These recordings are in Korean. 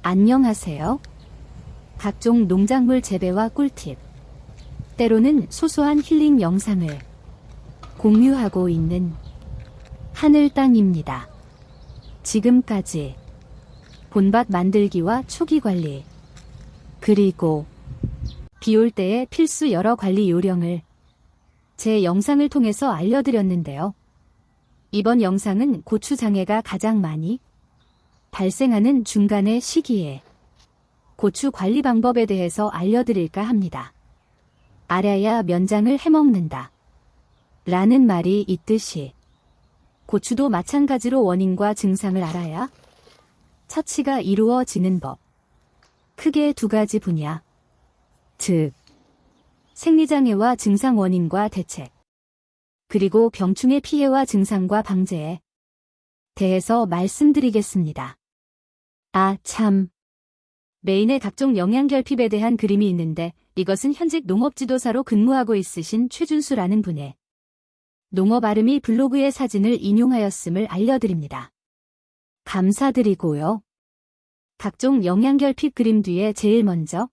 안녕하세요. 각종 농작물 재배와 꿀팁, 때로는 소소한 힐링 영상을 공유하고 있는 하늘땅입니다. 지금까지 본밭 만들기와 초기 관리, 그리고 비올 때의 필수 여러 관리 요령을 제 영상을 통해서 알려드렸는데요. 이번 영상은 고추 장애가 가장 많이 발생하는 중간의 시기에 고추 관리 방법에 대해서 알려드릴까 합니다. 알아야 면장을 해먹는다 라는 말이 있듯이 고추도 마찬가지로 원인과 증상을 알아야 처치가 이루어지는 법. 크게 두 가지 분야, 즉 생리장애와 증상 원인과 대책, 그리고 병충해 피해와 증상과 방제에 대해서 말씀드리겠습니다. 아, 참. 메인에 각종 영양 결핍에 대한 그림이 있는데 이것은 현직 농업지도사로 근무하고 있으신 최준수라는 분의 농업 아름이 블로그의 사진을 인용하였음을 알려드립니다. 감사드리고요. 각종 영양 결핍 그림 뒤에 제일 먼저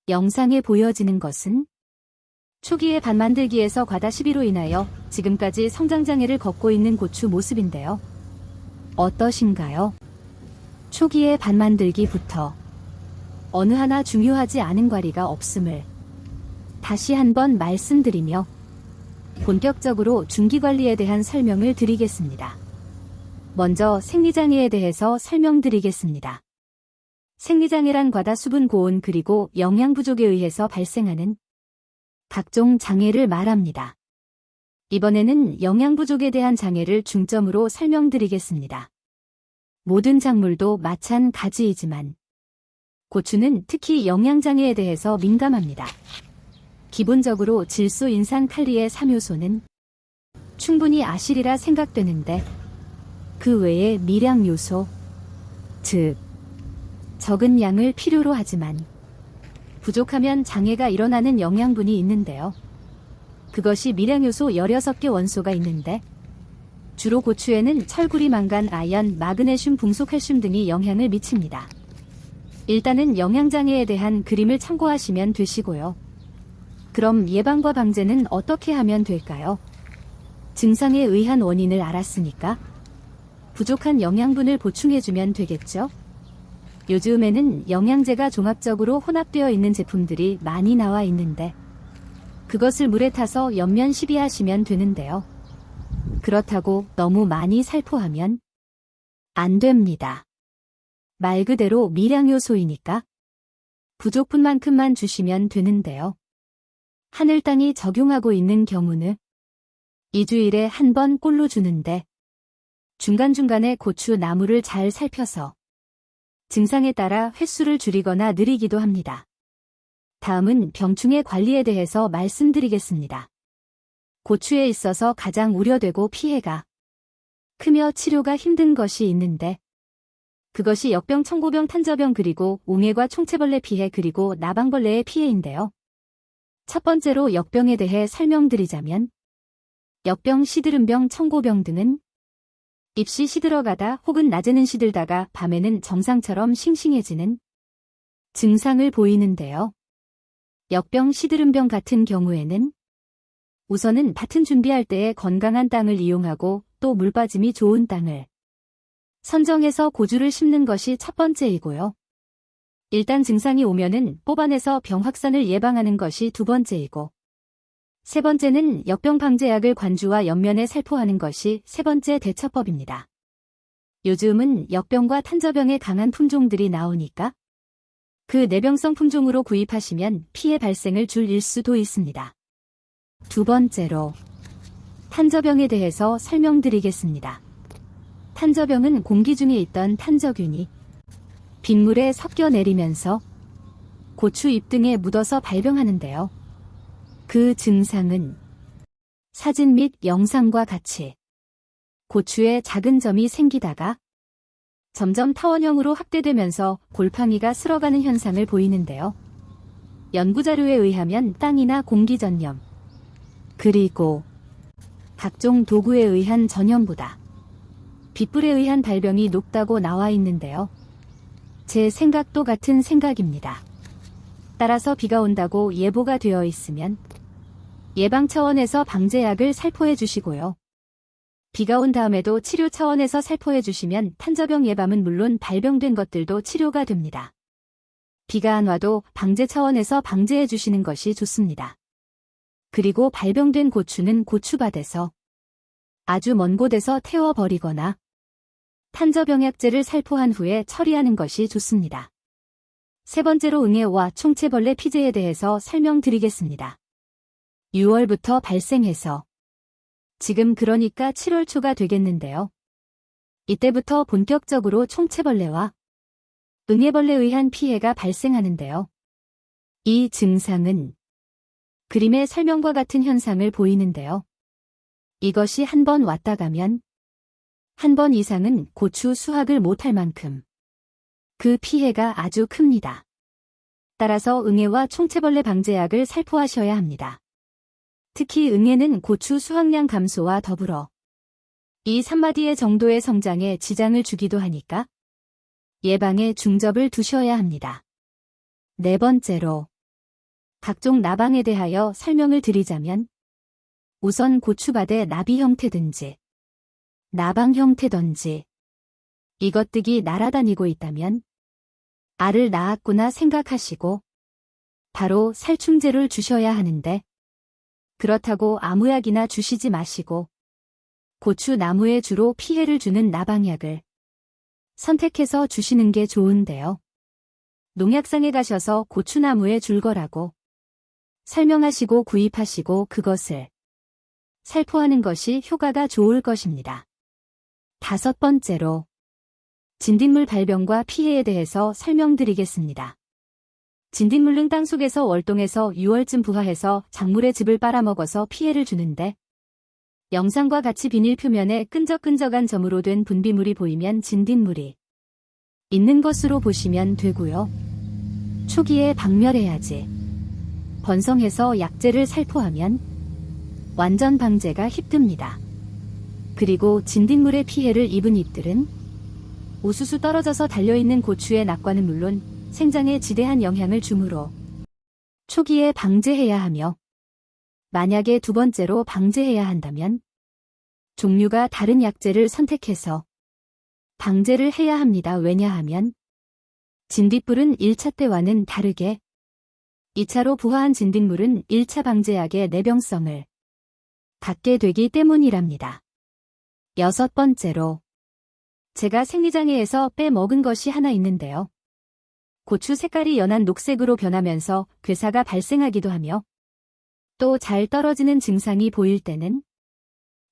영상에 보여지는 것은 초기의 밭 만들기에서 과다 시비로 인하여 지금까지 성장장애를 겪고 있는 고추 모습인데요. 어떠신가요? 초기의 밭 만들기부터 어느 하나 중요하지 않은 관리가 없음을 다시 한번 말씀드리며 본격적으로 중기관리에 대한 설명을 드리겠습니다. 먼저 생리장애에 대해서 설명드리겠습니다. 생리장애란 과다 수분 고온 그리고 영양 부족에 의해서 발생하는 각종 장애를 말합니다. 이번에는 영양 부족에 대한 장애를 중점으로 설명드리겠습니다. 모든 작물도 마찬가지이지만 고추는 특히 영양장애에 대해서 민감합니다. 기본적으로 질소, 인산, 칼리의 3요소는 충분히 아실이라 생각되는데 그 외에 미량 요소, 즉 적은 양을 필요로 하지만 부족하면 장애가 일어나는 영양분이 있는데요. 그것이 미량 요소 16개 원소가 있는데 주로 고추에는 철구리, 망간, 아연, 마그네슘, 붕소, 칼슘 등이 영향을 미칩니다. 일단은 영양장애에 대한 그림을 참고하시면 되시고요. 그럼 예방과 방제는 어떻게 하면 될까요? 증상에 의한 원인을 알았으니까 부족한 영양분을 보충해주면 되겠죠? 요즘에는 영양제가 종합적으로 혼합되어 있는 제품들이 많이 나와 있는데 그것을 물에 타서 옆면 시비하시면 되는데요. 그렇다고 너무 많이 살포하면 안 됩니다. 말 그대로 미량 요소이니까 부족분만큼만 주시면 되는데요. 하늘땅이 적용하고 있는 경우는 2주일에 한 번 꼴로 주는데 중간중간에 고추 나무를 잘 살펴서 증상에 따라 횟수를 줄이거나 늘리기도 합니다. 다음은 병충해 관리에 대해서 말씀드리겠습니다. 고추에 있어서 가장 우려되고 피해가 크며 치료가 힘든 것이 있는데 그것이 역병, 청고병, 탄저병 그리고 옹해과 총체벌레 피해 그리고 나방벌레의 피해인데요. 첫 번째로 역병에 대해 설명드리자면 역병, 시드름병, 청고병 등은 잎이 시들어가다 혹은 낮에는 시들다가 밤에는 정상처럼 싱싱해지는 증상을 보이는데요. 역병, 시드름병 같은 경우에는 우선은 밭은 준비할 때에 건강한 땅을 이용하고 또 물빠짐이 좋은 땅을 선정해서 고주를 심는 것이 첫 번째이고요. 일단 증상이 오면은 뽑아내서 병 확산을 예방하는 것이 두 번째이고 세 번째는 역병 방제약을 관주와 옆면에 살포하는 것이 세 번째 대처법입니다. 요즘은 역병과 탄저병에 강한 품종들이 나오니까 그 내병성 품종으로 구입하시면 피해 발생을 줄일 수도 있습니다. 두 번째로 탄저병에 대해서 설명드리겠습니다. 탄저병은 공기 중에 있던 탄저균이 빗물에 섞여 내리면서 고추 잎 등에 묻어서 발병하는데요. 그 증상은 사진 및 영상과 같이 고추에 작은 점이 생기다가 점점 타원형으로 확대되면서 골팡이가 쓸어가는 현상을 보이는데요. 연구자료에 의하면 땅이나 공기 전염, 그리고 각종 도구에 의한 전염보다 빗불에 의한 발병이 높다고 나와 있는데요. 제 생각도 같은 생각입니다. 따라서 비가 온다고 예보가 되어 있으면 예방 차원에서 방제약을 살포해 주시고요. 비가 온 다음에도 치료 차원에서 살포해 주시면 탄저병 예방은 물론 발병된 것들도 치료가 됩니다. 비가 안 와도 방제 차원에서 방제해 주시는 것이 좋습니다. 그리고 발병된 고추는 고추밭에서 아주 먼 곳에서 태워버리거나 탄저병약제를 살포한 후에 처리하는 것이 좋습니다. 세 번째로 응애와 총체벌레 피제에 대해서 설명드리겠습니다. 6월부터 발생해서 지금 그러니까 7월 초가 되겠는데요. 이때부터 본격적으로 총체벌레와 응애벌레에 의한 피해가 발생하는데요. 이 증상은 그림의 설명과 같은 현상을 보이는데요. 이것이 한 번 왔다 가면 한 번 이상은 고추 수확을 못할 만큼 그 피해가 아주 큽니다. 따라서 응애와 총체벌레 방제약을 살포하셔야 합니다. 특히 응애는 고추 수확량 감소와 더불어 이 3마디의 정도의 성장에 지장을 주기도 하니까 예방에 중점을 두셔야 합니다. 네 번째로 각종 나방에 대하여 설명을 드리자면 우선 고추밭의 나비 형태든지 나방 형태든지 이것들이 날아다니고 있다면 알을 낳았구나 생각하시고 바로 살충제를 주셔야 하는데 그렇다고 아무 약이나 주시지 마시고 고추 나무에 주로 피해를 주는 나방약을 선택해서 주시는 게 좋은데요. 농약상에 가셔서 고추나무에 줄 거라고 설명하시고 구입하시고 그것을 살포하는 것이 효과가 좋을 것입니다. 다섯 번째로 진딧물 발병과 피해에 대해서 설명드리겠습니다. 진딧물은 땅속에서 월동해서 6월쯤 부화해서 작물의 즙을 빨아먹어서 피해를 주는데 영상과 같이 비닐 표면에 끈적끈적한 점으로 된 분비물이 보이면 진딧물이 있는 것으로 보시면 되고요. 초기에 박멸해야지. 번성해서 약제를 살포하면 완전 방제가 힘듭니다. 그리고 진딧물의 피해를 입은 잎들은 우수수 떨어져서 달려있는 고추의 낙과는 물론 생장에 지대한 영향을 주므로 초기에 방제해야 하며 만약에 두 번째로 방제해야 한다면 종류가 다른 약제를 선택해서 방제를 해야 합니다. 왜냐하면 진딧불은 1차 때와는 다르게 2차로 부화한 진딧물은 1차 방제약의 내병성을 갖게 되기 때문이랍니다. 여섯 번째로 제가 생리장애에서 빼먹은 것이 하나 있는데요. 고추 색깔이 연한 녹색으로 변하면서 괴사가 발생하기도 하며 또 잘 떨어지는 증상이 보일 때는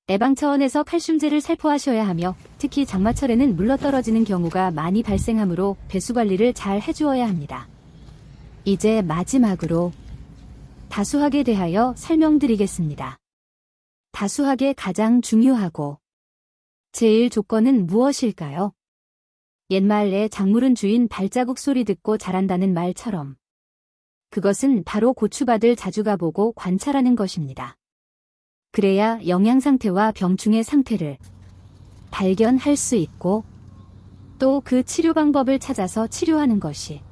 예방 차원에서 칼슘제를 살포하셔야 하며 특히 장마철에는 물러떨어지는 경우가 많이 발생하므로 배수 관리를 잘 해주어야 합니다. 이제 마지막으로 다수학에 대하여 설명드리겠습니다. 다수학의 가장 중요하고 제일 조건은 무엇일까요? 옛말에 작물은 주인 발자국 소리 듣고 자란다는 말처럼 그것은 바로 고추밭을 자주 가보고 관찰하는 것입니다. 그래야 영양 상태와 병충해 상태를 발견할 수 있고 또 그 치료 방법을 찾아서 치료하는 것이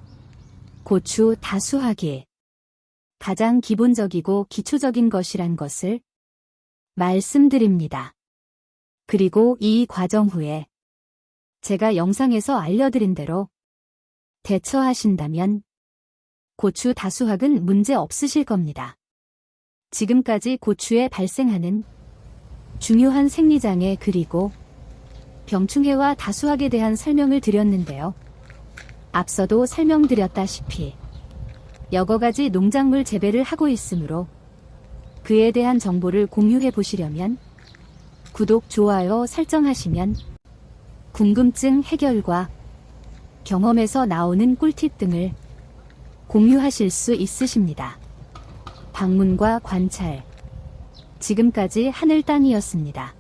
고추 다수학이 가장 기본적이고 기초적인 것이란 것을 말씀드립니다. 그리고 이 과정 후에 제가 영상에서 알려드린 대로 대처하신다면 고추 다수학은 문제 없으실 겁니다. 지금까지 고추에 발생하는 중요한 생리장애 그리고 병충해와 다수학에 대한 설명을 드렸는데요. 앞서도 설명드렸다시피 여러 가지 농작물 재배를 하고 있으므로 그에 대한 정보를 공유해 보시려면 구독, 좋아요 설정하시면 궁금증 해결과 경험에서 나오는 꿀팁 등을 공유하실 수 있으십니다. 방문과 관찰 지금까지 하늘땅이었습니다.